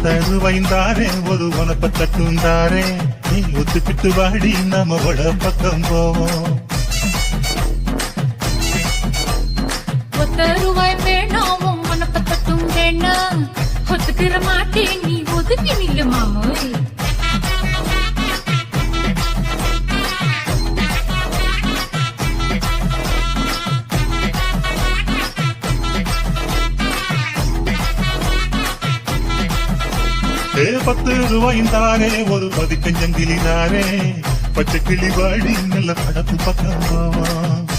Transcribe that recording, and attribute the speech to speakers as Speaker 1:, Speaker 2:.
Speaker 1: 10 ரூபாய்ந்தாரே ஒரு உனப்ப தட்டுந்தாரே நீ ஒத்துக்கிட்டு வாடி நம்ம வட பக்கம் போவோம்.
Speaker 2: 10 ரூபாய் வேணாம் உனப்ப தட்டும் வேணாம் ஒத்துக்கிற மாட்டேன் நீ ஒதுங்கி நில்லு மாமோய்.
Speaker 1: ஏ 10 ரூபாய்ந்தாரே ஒரு பதிக்கஞ்சங்கிலினாரே பச்சை கிளி வாடி நல்ல படப்பு பக்கம் போவோம்.